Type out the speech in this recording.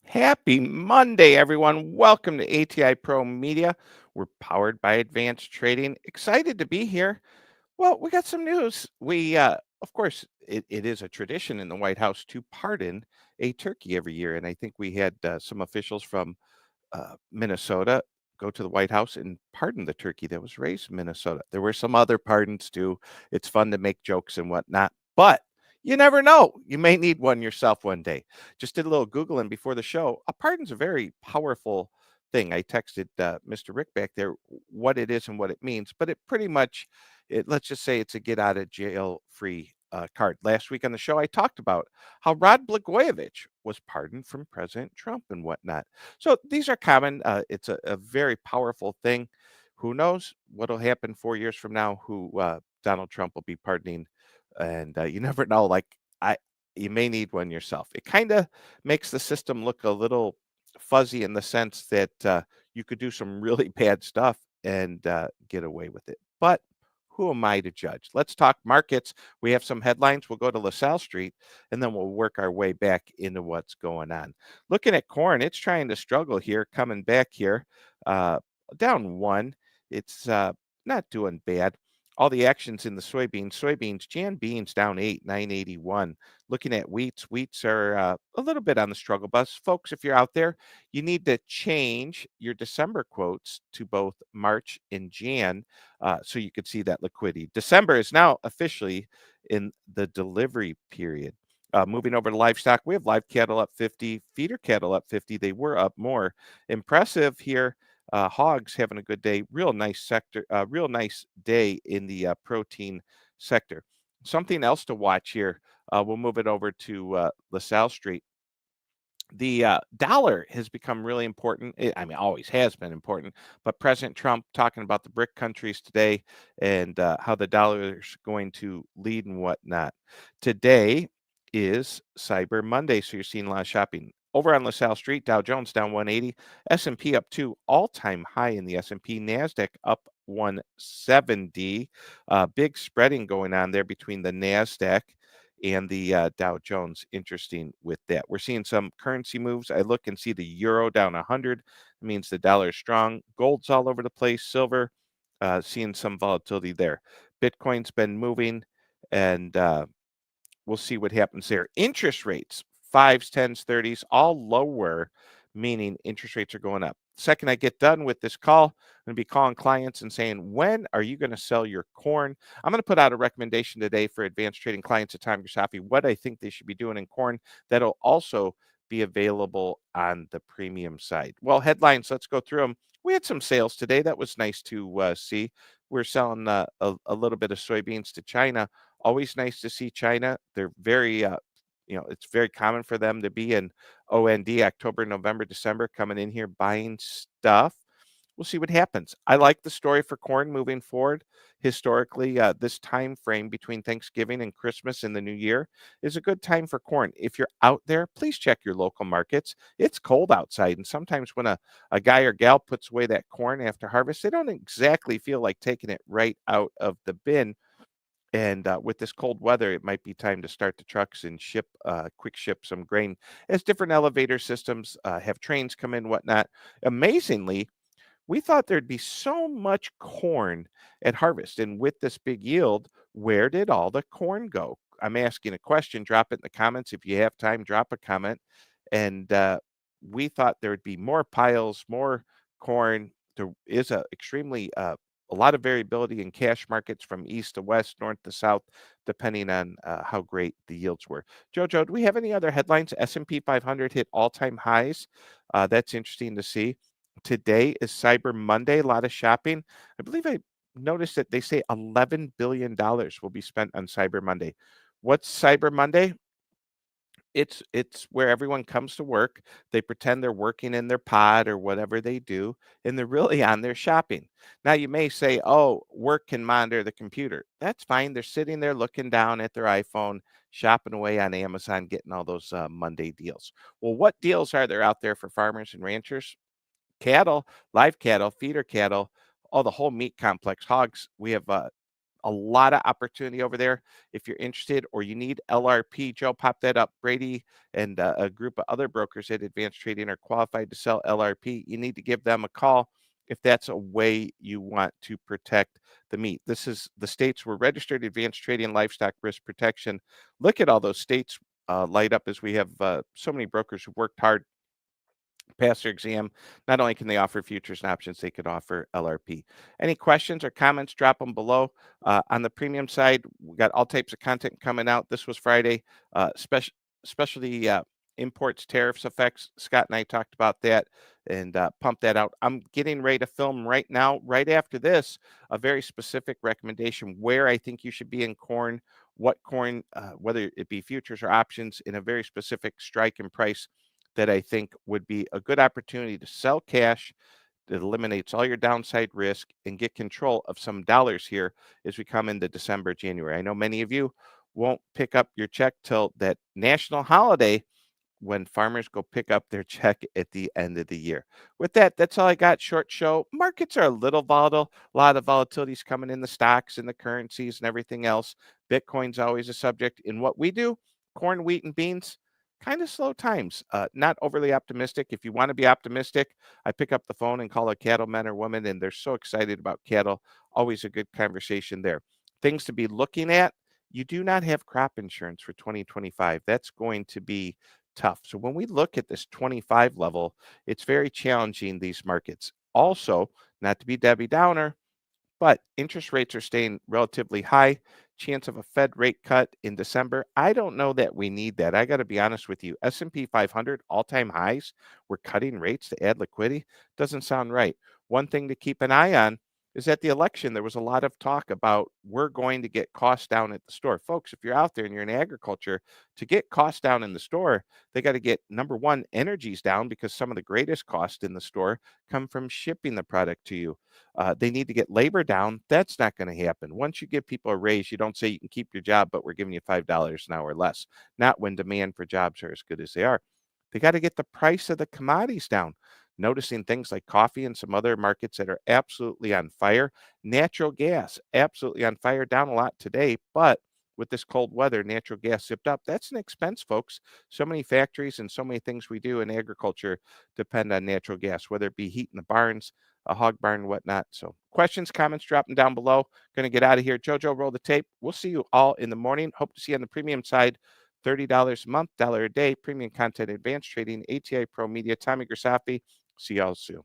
Happy Monday, everyone. Welcome to ATI Pro Media. We're powered by advanced trading. Excited to be here. Well, we got some news. Of course, it is a tradition in the White House to pardon a turkey every year. And I think we had some officials from Minnesota go to the White House and pardon the turkey that was raised in Minnesota. There were some other pardons too. It's fun to make jokes and whatnot, but you never know. You may need one yourself one day. Just did a little Googling before the show. A pardon's a very powerful thing. I texted Mr. Rick back there what it is and what it means, but it pretty much, let's just say it's a get out of jail free card. Last week on the show, I talked about how Rod Blagojevich was pardoned from President Trump and whatnot. So these are common. It's a very powerful thing. Who knows what will happen 4 years from now? Who Donald Trump will be pardoning, and you never know. You may need one yourself. It kind of makes the system look a little fuzzy in the sense that you could do some really bad stuff and get away with it. But who am I to judge? Let's talk markets. We have some headlines. We'll go to LaSalle Street and then we'll work our way back into what's going on. Looking at corn, it's trying to struggle here, coming back here, uh, down one. It's not doing bad. All the actions in the soybeans, Jan beans down 981. Looking at wheats are a little bit on the struggle bus. Folks, if you're out there, you need to change your December quotes to both March and Jan so you could see that liquidity. December is now officially in the delivery period. Moving over to livestock, we have live cattle up 50, feeder cattle up 50. They were up more. Impressive here. Hogs having a good day. Real nice sector. Real nice day in the protein sector. Something else to watch here. We'll move it over to LaSalle Street. The dollar has become really important. I mean, always has been important. But President Trump talking about the BRIC countries today and how the dollar is going to lead and whatnot. Today is Cyber Monday, so you're seeing a lot of shopping. Over on LaSalle Street, Dow Jones down 180, S&P up 2, all-time high in the S&P, NASDAQ up 170. Big spreading going on there between the NASDAQ and the Dow Jones. Interesting with that. We're seeing some currency moves. I look and see the euro down 100. It means the dollar is strong. Gold's all over the place. Silver, seeing some volatility there. Bitcoin's been moving, and we'll see what happens there. Interest rates, fives, tens, 30s, all lower, meaning interest rates are going up. Second I get done with this call, I'm going to be calling clients and saying, when are you going to sell your corn? I'm going to put out a recommendation today for advanced trading clients at Time Grisafi, what I think they should be doing in corn. That'll also be available on the premium side. Well, headlines, let's go through them. We had some sales today. That was nice to see. We're selling a little bit of soybeans to China. Always nice to see China. They're very, it's very common for them to be in OND, October, November, December, coming in here buying stuff. We'll see what happens. I like the story for corn moving forward. Historically, this time frame between Thanksgiving and Christmas and the New Year is a good time for corn. If you're out there, please check your local markets. It's cold outside, and sometimes when a guy or gal puts away that corn after harvest, they don't exactly feel like taking it right out of the bin. And with this cold weather, it might be time to start the trucks and quick ship some grain as different elevator systems have trains come in, whatnot. Amazingly, we thought there'd be so much corn at harvest. And with this big yield, where did all the corn go? I'm asking a question. Drop it in the comments. If you have time, drop a comment. And we thought there would be more piles, more corn. There is a lot of variability in cash markets from east to west, north to south, depending on how great the yields were. Jojo, do we have any other headlines? S&P 500 hit all-time highs. That's interesting to see. Today is Cyber Monday. A lot of shopping. I believe I noticed that they say $11 billion will be spent on Cyber Monday. What's Cyber Monday? It's where everyone comes to work. They pretend they're working in their pod or whatever they do, and they're really on their shopping. Now you may say, "Oh, work can monitor the computer." That's fine. They're sitting there looking down at their iPhone, shopping away on Amazon, getting all those Monday deals. Well, what deals are there out there for farmers and ranchers? Cattle, live cattle, feeder cattle, all the whole meat complex, hogs. We have A lot of opportunity over there. If you're interested or you need LRP, Joe, pop that up. Brady and a group of other brokers at Advanced Trading are qualified to sell LRP. You need to give them a call if that's a way you want to protect the meat. This is the states where registered advanced trading livestock risk protection. Look at all those states light up as we have so many brokers who worked hard, pass their exam. Not only can they offer futures and options, they could offer LRP. Any questions or comments, drop them below. On the premium side, we got all types of content coming out. This was Friday, especially imports, tariffs effects. Scott and I talked about that and pumped that out. I'm getting ready to film right now, right after this, a very specific recommendation where I think you should be in corn, what corn, whether it be futures or options, in a very specific strike and price that I think would be a good opportunity to sell cash that eliminates all your downside risk and get control of some dollars here as we come into December, January. I know many of you won't pick up your check till that national holiday when farmers go pick up their check at the end of the year. With that, that's all I got. Short show. Markets are a little volatile. A lot of volatility is coming in the stocks and the currencies and everything else. Bitcoin's always a subject. In what we do, corn, wheat, and beans, kind of slow times. Not overly optimistic. If you want to be optimistic, I pick up the phone and call a cattleman or woman, and they're so excited about cattle. Always a good conversation there. Things to be looking at. You do not have crop insurance for 2025. That's going to be tough. So when we look at this 25 level, it's very challenging, these markets. Also, not to be Debbie Downer, but interest rates are staying relatively high. Chance of a Fed rate cut in December. I don't know that we need that. I got to be honest with you. S&P 500 all-time highs. We're cutting rates to add liquidity. Doesn't sound right. One thing to keep an eye on is at the election, there was a lot of talk about we're going to get costs down at the store. Folks, if you're out there and you're in agriculture, to get costs down in the store, they got to get, number one, energies down, because some of the greatest costs in the store come from shipping the product to you. They need to get labor down. That's not going to happen. Once you give people a raise, you don't say you can keep your job, but we're giving you $5 an hour less. Not when demand for jobs are as good as they are. They got to get the price of the commodities down. Noticing things like coffee and some other markets that are absolutely on fire. Natural gas, absolutely on fire, down a lot today, but with this cold weather, natural gas zipped up. That's an expense, folks. So many factories and so many things we do in agriculture depend on natural gas, whether it be heat in the barns, a hog barn, whatnot. So, questions, comments, drop them down below. Going to get out of here. JoJo, roll the tape. We'll see you all in the morning. Hope to see you on the premium side. $30 a month, $1 a day, premium content, advanced trading, ATI Pro Media, Tommy Grisafi. See y'all soon.